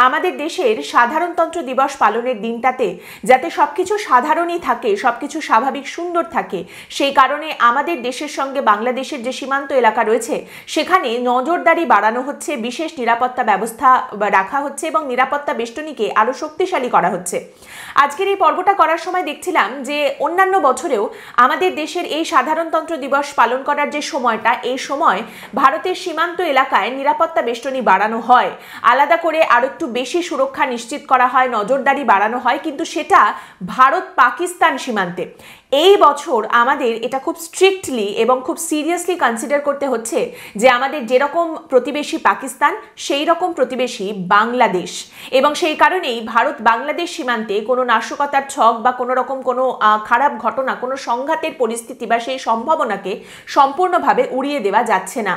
আমাদের দেশের সাধারণতন্ত্র দিবস পালনের দিনটাতে যাতে সবকিছু সাধারণই থাকে, সবকিছু স্বাভাবিক সুন্দর থাকে, সেই কারণে আমাদের দেশের সঙ্গে বাংলাদেশের যে সীমান্ত এলাকা রয়েছে সেখানে নজরদারি বাড়ানো হচ্ছে, বিশেষ নিরাপত্তা ব্যবস্থা রাখা হচ্ছে এবং নিরাপত্তা বেষ্টনীকে আরো শক্তিশালী করা হচ্ছে। আজকের এই পর্বটা করার সময় দেখছিলাম যে অন্যান্য বছরেও আমাদের দেশের এই সাধারণতন্ত্র দিবস পালন করার যে সময়টা, এই সময় ভারতের সীমান্ত এলাকায় নিরাপত্তা বেষ্টনী বাড়ানো হয়, আলাদা করে আরো একটু বেশি সুরক্ষা নিশ্চিত করা হয়, নজরদারি বাড়ানো হয়, কিন্তু সেটা ভারত পাকিস্তান সীমান্তে। এই বছর আমাদের এটা খুব স্ট্রিক্টলি এবং খুব সিরিয়াসলি কনসিডার করতে হচ্ছে যে আমাদের যেরকম প্রতিবেশী পাকিস্তান সেই রকম প্রতিবেশী বাংলাদেশ, এবং সেই কারণেই ভারত বাংলাদেশ সীমান্তে কোনো নাশকতার ছক বা কোনো রকম কোনো খারাপ ঘটনা, কোনো সংঘাতের পরিস্থিতি বা সেই সম্ভাবনাকে সম্পূর্ণভাবে উড়িয়ে দেওয়া যাচ্ছে না।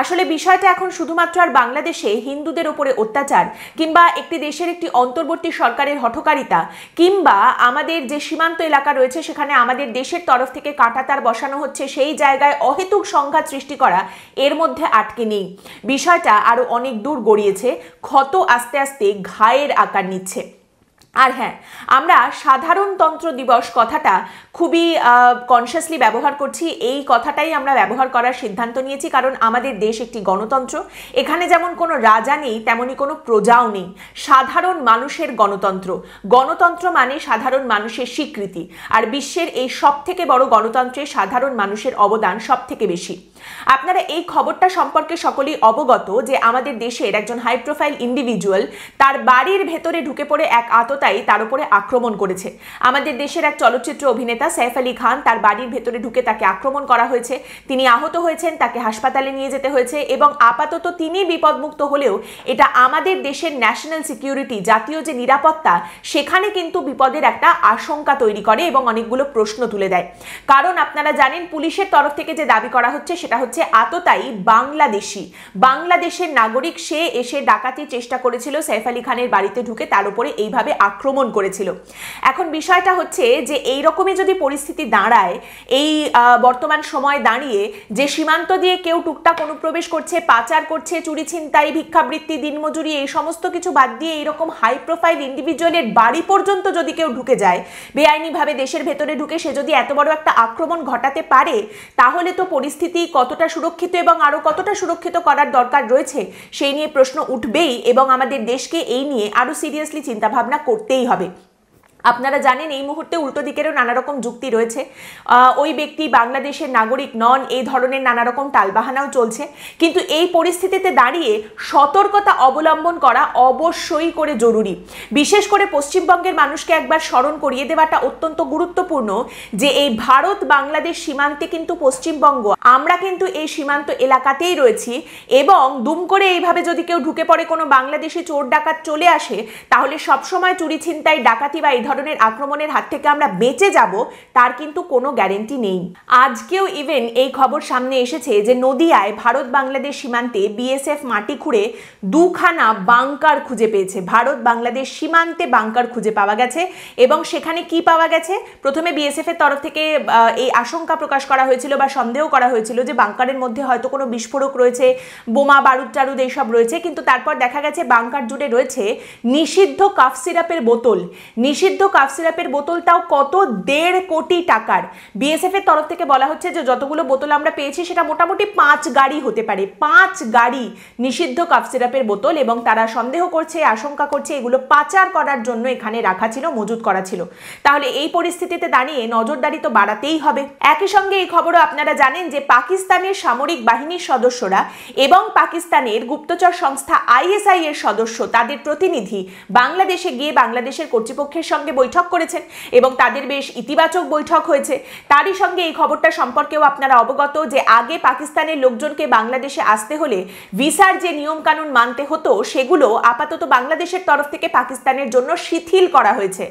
আসলে বিষয়টা এখন শুধুমাত্র আর বাংলাদেশে হিন্দুদের উপরে অত্যাচার কিংবা একটি দেশের একটি অন্তর্বর্তী সরকারের হঠকারিতা কিংবা আমাদের যে সীমান্ত এলাকা রয়েছে সেখানে আমাদের দেশের তরফ থেকে কাঁটাতার বসানো হচ্ছে, সেই জায়গায় অহেতুক সংঘাত সৃষ্টি করা, এর মধ্যে আটকে নেই। বিষয়টা আরো অনেক দূর গড়িয়েছে, ক্ষত আস্তে আস্তে ঘায়ের আকার নিচ্ছে। আর হ্যাঁ, আমরা সাধারণতন্ত্র দিবস কথাটা খুবই কনসিয়াসলি ব্যবহার করছি। এই কথাটাই আমরা ব্যবহার করার সিদ্ধান্ত নিয়েছি কারণ আমাদের দেশ একটি গণতন্ত্র। এখানে যেমন কোনো রাজা নেই তেমনি কোনো প্রজাও নেই, সাধারণ মানুষের গণতন্ত্র। গণতন্ত্র মানে সাধারণ মানুষের স্বীকৃতি, আর বিশ্বের এই সব থেকে বড় গণতন্ত্রে সাধারণ মানুষের অবদান সব থেকে বেশি। আপনারা এই খবরটা সম্পর্কে সকলেই অবগত যে আমাদের দেশের একজন হাই প্রোফাইল ইন্ডিভিজুয়াল তার বাড়ির ভেতরে ঢুকে পড়ে এক আততায়ী তার উপরে আক্রমণ করেছে। আমাদের দেশের এক চলচ্চিত্র অভিনেতা সৈফ আলী খান, তার বাড়ির ভেতরে ঢুকে তাকে আক্রমণ করা হয়েছে, তিনি আহত হয়েছেন, তাকে হাসপাতালে নিয়ে যেতে হয়েছে এবং আপাতত তিনি বিপদমুক্ত হলেও এটা আমাদের দেশের ন্যাশনাল সিকিউরিটি, জাতীয় যে নিরাপত্তা, সেখানে কিন্তু বিপদের একটা আশঙ্কা তৈরি করে এবং অনেকগুলো প্রশ্ন তুলে দেয়। কারণ আপনারা জানেন পুলিশের তরফ থেকে যে দাবি করা হচ্ছে সেটা হচ্ছে আততায়ী বাংলাদেশি, বাংলাদেশের নাগরিক, সে এসে ডাকাতির চেষ্টা করেছিল, সৈফ আলী খানের বাড়িতে ঢুকে তার উপরে এইভাবে আক্রমণ করেছিল। এখন বিষয়টা হচ্ছে যে এইরকমই যদি পরিস্থিতি দাঁড়ায়, এই বর্তমান সময় দাঁড়িয়ে যে সীমান্ত দিয়ে কেউ টুকটাক অনুপ্রবেশ করছে, পাচার করছে, চুরি ছিনতাই, ভিক্ষাবৃত্তি, দিনমজুরি, এই সমস্ত কিছু বাদ দিয়ে এইরকম হাই প্রোফাইল ইন্ডিভিজুয়ালের বাড়ি পর্যন্ত যদি কেউ ঢুকে যায়, বেআইনিভাবে দেশের ভেতরে ঢুকে সে যদি এত বড় একটা আক্রমণ ঘটাতে পারে, তাহলে তো পরিস্থিতি কতটা সুরক্ষিত এবং আরো কতটা সুরক্ষিত করার দরকার রয়েছে সেই নিয়ে প্রশ্ন উঠবেই এবং আমাদের দেশকে এই নিয়ে আরো সিরিয়াসলি চিন্তা ভাবনা করতেই হবে। আপনারা জানেন এই মুহূর্তে উল্টো দিকেরও নানা রকম যুক্তি রয়েছে, ওই ব্যক্তি বাংলাদেশের নাগরিক নন, এই ধরনের নানা রকম টালবাহানাও চলছে। কিন্তু এই পরিস্থিতিতে দাঁড়িয়ে সতর্কতা অবলম্বন করা অবশ্যই করে জরুরি। বিশেষ করে পশ্চিমবঙ্গের মানুষকে একবার স্মরণ করিয়ে দেওয়াটা অত্যন্ত গুরুত্বপূর্ণ যে এই ভারত বাংলাদেশ সীমান্তে কিন্তু পশ্চিমবঙ্গ, আমরা কিন্তু এই সীমান্ত এলাকাতেই রয়েছি এবং দুম করে এইভাবে যদি কেউ ঢুকে পড়ে, কোনো বাংলাদেশি চোর ডাকাত চলে আসে, তাহলে সবসময় চুরি ছিনতাই, ডাকাতি বা এই ধরনের আক্রমণের হাত থেকে আমরা বেঁচে যাব তার কিন্তু কোনো গ্যারেন্টি নেই। আজকেও ইভেন এই খবর সামনে এসেছে যে নদিয়ায় ভারত বাংলাদেশ সীমান্তে বিএসএফ মাটি খুঁড়ে দুখানা বাংকার খুঁজে পেয়েছে। ভারত বাংলাদেশ সীমান্তে বাংকার খুঁজে পাওয়া গেছে এবং সেখানে কি পাওয়া গেছে, প্রথমে বিএসএফ এর তরফ থেকে এই আশঙ্কা প্রকাশ করা হয়েছিল বা সন্দেহ করা হয়েছিল যে বাংকারের মধ্যে হয়তো কোনো বিস্ফোরক রয়েছে, বোমা বারুদ টারুদ এইসব রয়েছে, কিন্তু তারপর দেখা গেছে বাংকার জুড়ে রয়েছে নিষিদ্ধ কাফ সিরাপের বোতল। নিষিদ্ধ কাফ সিরাপের বোতলটাও কত, 1.5 কোটি টাকার। বিএসএফ এর তরফ থেকে বলা হচ্ছে যে যতগুলো বোতল আমরা পেয়েছি সেটা মোটামুটি 5 গাড়ি হতে পারে, 5 গাড়ি নিষিদ্ধ কাফ সিরাপের বোতল, এবং তারা সন্দেহ করছে, আশঙ্কা করছে এগুলো পাচার করার জন্য এখানে রাখা ছিল, মজুত করা ছিল। তাহলে এই পরিস্থিতিতে দাঁড়িয়ে নজরদারি তো বাড়াতেই হবে। একই সঙ্গে এই খবরও আপনারা জানেন যে পাকিস্তানের সামরিক বাহিনীর সদস্যরা এবং পাকিস্তানের গুপ্তচর সংস্থা আইএসআই এর সদস্য, তাদের প্রতিনিধি বাংলাদেশে গিয়ে বাংলাদেশের কর্তৃপক্ষের সঙ্গে বৈঠক করেছেন এবং তাদের বেশ ইতিবাচক বৈঠক হয়েছে। তারই সঙ্গে এই খবরটা সম্পর্কেও আপনারা অবগত যে আগে পাকিস্তানের লোকজনকে বাংলাদেশে আসতে হলে ভিসার যে নিয়ম কানুন মানতে হতো সেগুলো আপাতত বাংলাদেশের তরফ থেকে পাকিস্তানের জন্য শিথিল করা হয়েছে।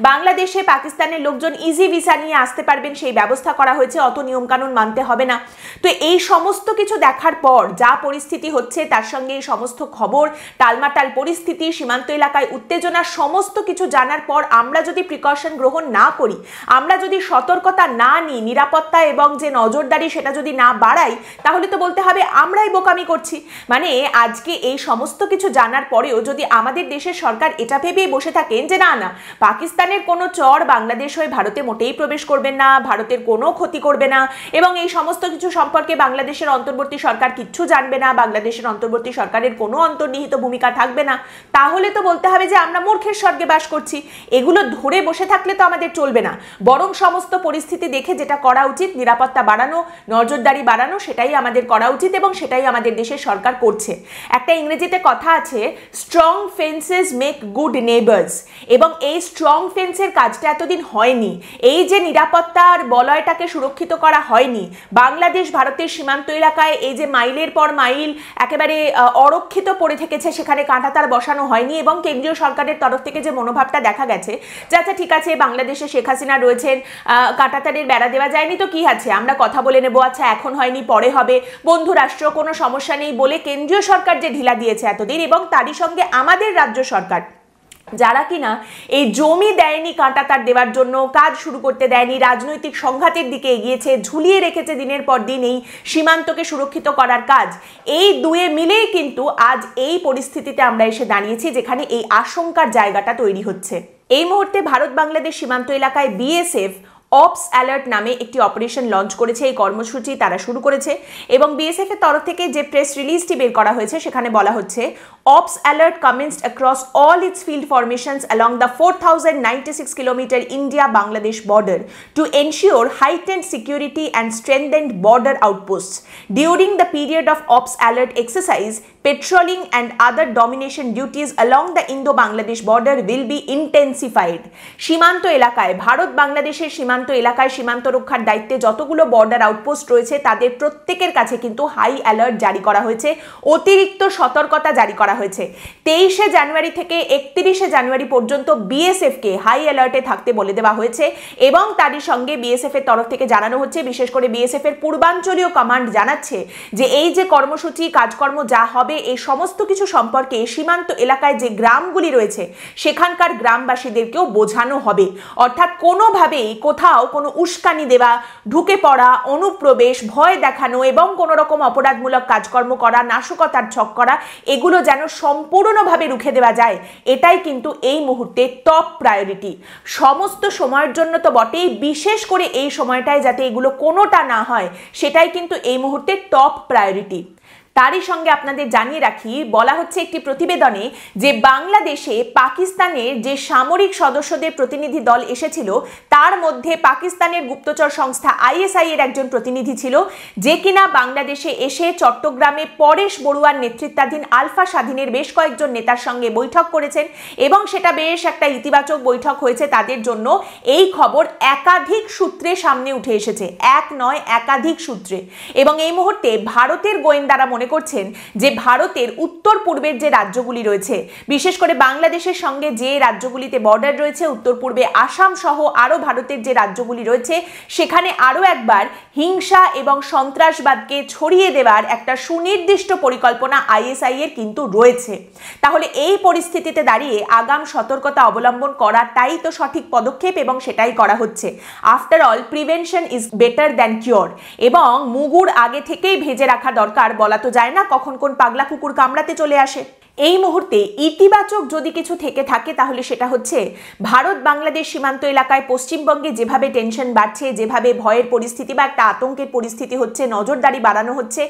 বাংলাদেশে পাকিস্তানের লোকজন ইজি ভিসা নিয়ে আসতে পারবেন সেই ব্যবস্থা করা হয়েছে, অত নিয়ম কানুন মানতে হবে না। তো এই সমস্ত কিছু দেখার পর যা পরিস্থিতি হচ্ছে, তার সঙ্গে এই সমস্ত খবর, টালমাটাল পরিস্থিতি, সীমান্ত এলাকায় উত্তেজনা, সমস্ত কিছু জানার পর আমরা আমরা যদি প্রিকশন গ্রহণ না করি, আমরা যদি সতর্কতা না নিই, নিরাপত্তা এবং যে নজরদারি সেটা যদি না বাড়াই, তাহলে তো বলতে হবে আমরাই বোকামি করছি। মানে আজকে এই সমস্ত কিছু জানার পরেও যদি আমাদের দেশের সরকার এটা ভেবেই বসে থাকেন যে না না পাকিস্তানের কোনো চর বাংলাদেশ হয়ে ভারতে মোটেই প্রবেশ করবেন না, ভারতের কোনো ক্ষতি করবে না এবং এই সমস্ত কিছু সম্পর্কে বাংলাদেশের অন্তর্বর্তী সরকার কিচ্ছু জানবে না, বাংলাদেশের অন্তর্বর্তী সরকারের কোনো অন্তর্নিহিত ভূমিকা থাকবে না, তাহলে তো বলতে হবে যে আমরা মূর্খের স্বর্গে বাস করছি। এগুলো ধরে বসে থাকলে তো আমাদের চলবে না, বরং সমস্ত পরিস্থিতি দেখে যেটা করা উচিত, নিরাপত্তা বাড়ানো, নজরদারি বাড়ানো, সেটাই আমাদের করা উচিত এবং সেটাই আমাদের দেশের সরকার করছে। একটা ইংরেজিতে কথা আছে, strong fences make good neighbours, এবং এই স্ট্রং ফেন্সের কাজটা এতদিন হয়নি। এই যে নিরাপত্তার বলয়টাকে সুরক্ষিত করা হয়নি, বাংলাদেশ ভারতের সীমান্ত এলাকায় এই যে মাইলের পর মাইল একেবারে অরক্ষিত পড়ে থেকেছে, সেখানে কাঁটাতার বসানো হয়নি এবং কেন্দ্রীয় সরকারের তরফ থেকে যে মনোভাবটা দেখা গেছে যে আচ্ছা ঠিক আছে বাংলাদেশে শেখ হাসিনা রয়েছেন, কাঁটাতারের বেড়া দেওয়া যায়নি তো কি আছে, আমরা কথা বলে নেবো, আচ্ছা এখন হয়নি পরে হবে, বন্ধু রাষ্ট্র কোনো সমস্যা নেই বলে কেন্দ্রীয় সরকার যে ঢিলা দিয়েছে এতদিন, এবং তারই সঙ্গে আমাদের রাজ্য সরকার যারা কিনা এই জমি দেয়নি কাঁটাতার দেওয়ার জন্য, কাজ শুরু করতে দেয়নি, রাজনৈতিক সংঘাতের দিকে এগিয়েছে, ঝুলিয়ে রেখেছে দিনের পর দিন এই সীমান্তকে সুরক্ষিত করার কাজ, এই দুয়ে মিলেই কিন্তু আজ এই পরিস্থিতিতে আমরা এসে দাঁড়িয়েছি যেখানে এই আশঙ্কার জায়গাটা তৈরি হচ্ছে। এই মুহূর্তে ভারত বাংলাদেশ সীমান্ত এলাকায় বিএসএফ অপস অ্যালার্ট নামে একটি অপারেশন লঞ্চ করেছে, এই কর্মসূচি তারা শুরু করেছে এবং বিএসএফ এর তরফ থেকে যে প্রেস রিলিজটি বের করা হয়েছে সেখানে বলা হচ্ছে ops alert commenced across all its field formations along the 4096 kilometre India Bangladesh border to ensure heightened security and strengthened border outposts. During the period of Ops Alert exercise, patrolling and other domination duties along the Indo-Bangladesh border will be intensified. সীমান্ত এলাকায়, ভারত বাংলাদেশের সীমান্ত এলাকায় সীমান্ত রক্ষার দায়িত্বে যতগুলো border outpost রয়েছে তাদের প্রত্যেকের কাছে কিন্তু হাই অ্যালার্ট জারি করা হয়েছে, অতিরিক্ত সতর্কতা জারি করা হয়েছে। 23শে জানুয়ারি থেকে 31শে জানুয়ারি পর্যন্ত বিএসএফ কে হাই অ্যালার্টে থাকতে বলে দেওয়া হয়েছে এবং তারই সঙ্গে বিএসএফ এর তরফ থেকে জানানো হচ্ছে, বিশেষ করে বিএসএফ এর পূর্বাঞ্চলীয় কমান্ড জানাচ্ছে যে এই যে কর্মসূচি কাজকর্ম যা হবে এই সমস্ত কিছু সম্পর্কে সীমান্ত এলাকায় যে গ্রামগুলি রয়েছে সেখানকার গ্রামবাসীদেরকেও বোঝানো হবে, অর্থাৎ কোনোভাবেই কোথাও কোনো উস্কানি দেওয়া, ঢুকে পড়া, অনুপ্রবেশ, ভয় দেখানো এবং কোনো রকম অপরাধমূলক কাজকর্ম করা, নাশকতার ছক করা, এগুলো যেন সম্পূর্ণভাবে রুখে দেওয়া যায়, এটাই কিন্তু এই মুহূর্তে টপ প্রায়োরিটি। সমস্ত সময়ের জন্য তো বটেই, বিশেষ করে এই সময়টায় যাতে এগুলো কোনোটা না হয় সেটাই কিন্তু এই মুহূর্তে টপ প্রায়োরিটি। তারই সঙ্গে আপনাদের জানিয়ে রাখি, বলা হচ্ছে একটি প্রতিবেদনে যে বাংলাদেশে পাকিস্তানের যে সামরিক সদস্যদের প্রতিনিধি দল এসেছিল তার মধ্যে পাকিস্তানের গুপ্তচর সংস্থা আইএসআই এর একজন প্রতিনিধি ছিল, যে কিনা বাংলাদেশে এসে চট্টগ্রামে পরেশ বড়ুয়ার নেতৃত্বাধীন আলফা স্বাধীনের বেশ কয়েকজন নেতার সঙ্গে বৈঠক করেছেন এবং সেটা বেশ একটা ইতিবাচক বৈঠক হয়েছে তাদের জন্য। এই খবর একাধিক সূত্রে সামনে উঠে এসেছে, এক নয় একাধিক সূত্রে, এবং এই মুহূর্তে ভারতের গোয়েন্দারা মনে করছেন যে ভারতের উত্তর পূর্বের যে রাজ্যগুলি রয়েছে, বিশেষ করে বাংলাদেশের সঙ্গে যে রাজ্যগুলিতে বর্ডার রয়েছে, উত্তর পূর্বে আসাম সহ আরো ভারতের যে রাজ্যগুলি রয়েছে, সেখানে আরো একবার হিংসা এবং সন্ত্রাসবাদকে ছড়িয়ে দেওয়ার একটা সুনির্দিষ্ট পরিকল্পনা আইএসআই এর কিন্তু রয়েছে। তাহলে এই পরিস্থিতিতে দাঁড়িয়ে আগাম সতর্কতা অবলম্বন করাটাই তো সঠিক পদক্ষেপ এবং সেটাই করা হচ্ছে। After all prevention is better than cure, এবং মুগুর আগে থেকেই ভেজে রাখা দরকার, বলা তো যায় না কখন কোন পাগলা কুকুর কামড়াতে চলে আসে। এই মুহূর্তে ইতিবাচক যদি কিছু থেকে থাকে তাহলে সেটা হচ্ছে ভারত বাংলাদেশ সীমান্ত এলাকায় পশ্চিমবঙ্গে যেভাবে টেনশন বাড়ছে, যেভাবে ভয়ের পরিস্থিতি বা একটা আতঙ্কের পরিস্থিতি হচ্ছে, নজরদারি বাড়ানো হচ্ছে,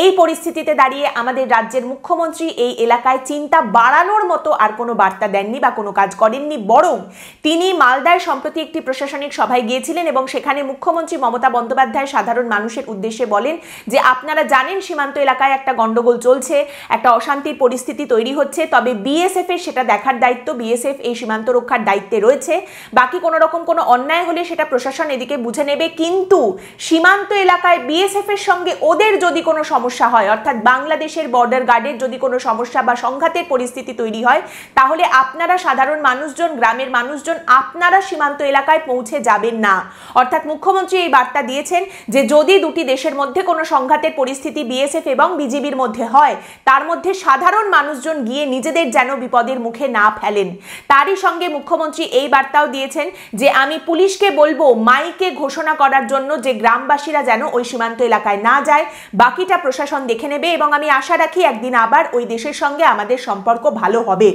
এই পরিস্থিতিতে দাঁড়িয়ে আমাদের রাজ্যের মুখ্যমন্ত্রী এই এলাকায় চিন্তা বাড়ানোর মতো আর কোনো বার্তা দেননি বা কোনো কাজ করেননি, বরং তিনি মালদায় সম্প্রতি একটি প্রশাসনিক সভায় গিয়েছিলেন এবং সেখানে মুখ্যমন্ত্রী মমতা বন্দ্যোপাধ্যায় সাধারণ মানুষের উদ্দেশ্যে বলেন যে আপনারা জানেন সীমান্ত এলাকায় একটা গন্ডগোল চলছে, একটা অশান্তির পরিস্থিতি তৈরি হচ্ছে, তবে বিএসএফ এর সেটা দেখার দায়িত্ব, বিএসএফ এই সীমান্ত রক্ষার দায়িত্বে রয়েছে, বাকি কোনো রকম কোনো অন্যায় হলে সেটা প্রশাসন এদিকে বুঝে নেবে, কিন্তু সীমান্ত এলাকায় বিএসএফ এর সঙ্গে ওদের যদি কোনো সমস্যা হয়, অর্থাৎ বাংলাদেশের বর্ডার গার্ডের যদি কোনো সমস্যা বা সংঘাতের পরিস্থিতি তৈরি হয়, তাহলে আপনারা সাধারণ মানুষজন, গ্রামের মানুষজন আপনারা সীমান্ত এলাকায় পৌঁছে যাবেন না। অর্থাৎ মুখ্যমন্ত্রী এই বার্তা দিয়েছেন যে যদি দুটি দেশের মধ্যে কোনো সংঘাতের পরিস্থিতি বিএসএফ এবং বিজিবির মধ্যে হয়, তার মধ্যে সাধারণ মানুষ মানুষজন গিয়ে নিজেদের যেন বিপদের মুখে না ফেলেন। তারই সঙ্গে মুখ্যমন্ত্রী এই বার্তাও দিয়েছেন যে আমি পুলিশকে বলবো মাইকে ঘোষণা করার জন্য যে গ্রামবাসীরা যেন ওই সীমান্ত এলাকায় না যায়, বাকিটা প্রশাসন দেখে নেবে এবং আমি আশা রাখি একদিন আবার ওই দেশের সঙ্গে আমাদের সম্পর্ক ভালো হবে।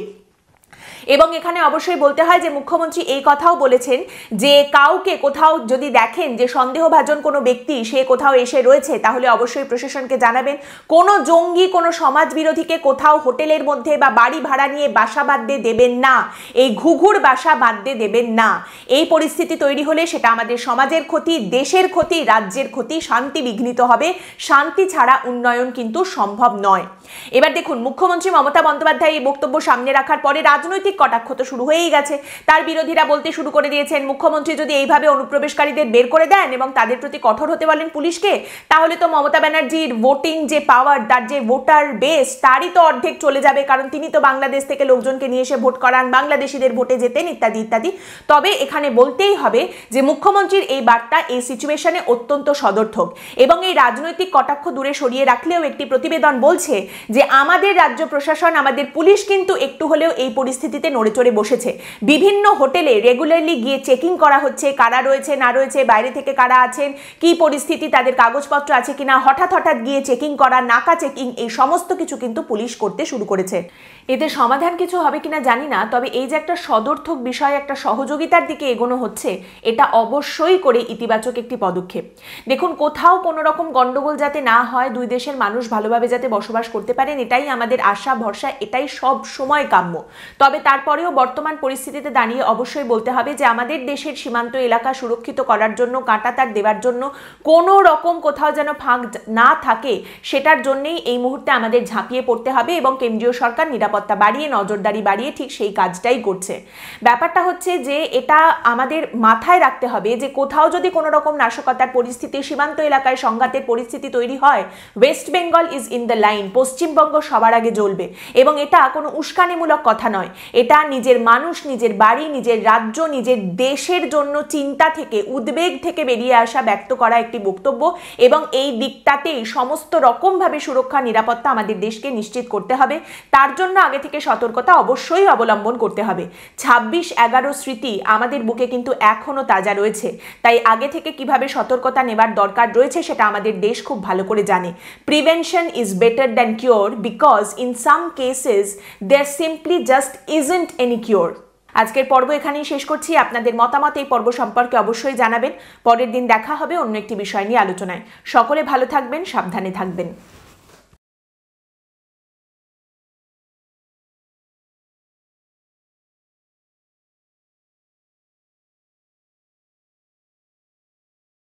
এবং এখানে অবশ্যই বলতে হয় যে মুখ্যমন্ত্রী এই কথাও বলেছেন যে কাউকে কোথাও যদি দেখেন যে সন্দেহভাজন কোনো ব্যক্তি সে কোথাও এসে রয়েছে তাহলে অবশ্যই প্রশাসনকে জানাবেন। কোনো জঙ্গি কোনো সমাজ বিরোধীকে কোথাও হোটেলের মধ্যে বা বাড়ি ভাড়া নিয়ে বাসা বাঁধতে দেবেন না, এই ঘুঘুর বাসা বাঁধতে দেবেন না। এই পরিস্থিতি তৈরি হলে সেটা আমাদের সমাজের ক্ষতি, দেশের ক্ষতি, রাজ্যের ক্ষতি, শান্তি বিঘ্নিত হবে। শান্তি ছাড়া উন্নয়ন কিন্তু সম্ভব নয়। এবার দেখুন মুখ্যমন্ত্রী মমতা বন্দ্যোপাধ্যায় এই বক্তব্য সামনে রাখার পরে রাজনৈতিক কটাক্ষ তো শুরু হয়েই গেছে। তার বিরোধীরা বলতে শুরু করে দিয়েছেন মুখ্যমন্ত্রী যদি এইভাবে অনুপ্রবেশকারীদের বের করে দেন এবং তাদের প্রতি কঠোর হতে বলেন পুলিশকে, তাহলে তো মমতা ব্যানার্জির ভোটিং যে পাওয়ার, তার যে ভোটার বেস, তারই তো অর্ধেক চলে যাবে, কারণ তিনি তো বাংলাদেশ থেকে লোকজনকে নিয়ে এসে ভোট করান, বাংলাদেশিদের ভোটে যেতেন ইত্যাদি ইত্যাদি। তবে এখানে বলতেই হবে যে মুখ্যমন্ত্রীর এই বার্তা এই সিচুয়েশনে অত্যন্ত সদর্থক এবং এই রাজনৈতিক কটাক্ষ দূরে সরিয়ে রাখলেও একটি প্রতিবেদন বলছে যে আমাদের রাজ্য প্রশাসন, আমাদের পুলিশ কিন্তু একটু হলেও এই পরিস্থিতিতে নড়ে চড়ে বসেছে। বিভিন্ন হোটেলে রেগুলারলি গিয়ে চেকিং করা হচ্ছে, কারা রয়েছে না রয়েছে, বাইরে থেকে কারা আছেন, কি পরিস্থিতি, তাদের কাগজপত্র আছে কিনা, হঠাৎ হঠাৎ গিয়ে চেকিং করা, নাকা চেকিং, এই সমস্ত কিছু কিন্তু পুলিশ করতে শুরু করেছে। এতে সমাধান কিছু হবে কিনা জানি না, তবে এই যে একটা সদর্থক বিষয়, একটা সহযোগিতার দিকে এগোনো হচ্ছে, এটা অবশ্যই করে ইতিবাচক একটি পদক্ষেপ। দেখুন কোথাও কোনো রকম গন্ডগোল যাতে না হয়, দুই দেশের মানুষ ভালোভাবে যাতে বসবাস করতে পারেন, এটাই আমাদের আশা ভরসা, এটাই সব সময় কাম্য। তবে তারপরেও বর্তমান পরিস্থিতিতে দাঁড়িয়ে অবশ্যই বলতে হবে যে আমাদের দেশের সীমান্ত এলাকা সুরক্ষিত করার জন্য, কাঁটাতার দেওয়ার জন্য, কোনো রকম কোথাও যেন ফাঁক না থাকে, সেটার জন্যই এই মুহূর্তে আমাদের ঝাঁপিয়ে পড়তে হবে এবং কেন্দ্রীয় সরকার নিরাপত্তা বাড়িয়ে, নজরদারি বাড়িয়ে ঠিক সেই কাজটাই করছে। ব্যাপারটা হচ্ছে যে এটা আমাদের মাথায় রাখতে হবে যে কোথাও যদি কোনো রকম নাশকতার পরিস্থিতি, সীমান্ত এলাকায় সংঘাতের পরিস্থিতি তৈরি হয়, West Bengal is in the line, Paschimbanga সবার আগে জ্বলবে। এবং এটা কোনো উস্কানিমূলক কথা নয়, এটা নিজের মানুষ, নিজের বাড়ি, নিজের রাজ্য, নিজের দেশের জন্য চিন্তা থেকে, উদ্বেগ থেকে বেরিয়ে আসা, ব্যক্ত করা একটি বক্তব্য এবং এই দিকটাতেই সমস্ত রকমভাবে সুরক্ষা, নিরাপত্তা আমাদের দেশকে নিশ্চিত করতে হবে। তার জন্য আগে থেকে সতর্কতা অবশ্যই অবলম্বন করতে হবে। 26/11 স্মৃতি আমাদের বুকে কিন্তু এখনো তাজা রয়েছে, তাই আগে থেকে কিভাবে সতর্কতা নেবার দরকার রয়েছে সেটা আমাদের দেশ খুব ভালো করে জানে। Prevention is better than cure because in some cases there simply just isn't any cure. আজকের পর্ব এখানেই শেষ করছি। আপনাদের মতামত এই পর্ব সম্পর্কে অবশ্যই জানাবেন। পরের দিন দেখা হবে অন্য একটি বিষয় নিয়ে আলোচনায়। সকলে ভালো থাকবেন, সাবধানে থাকবেন।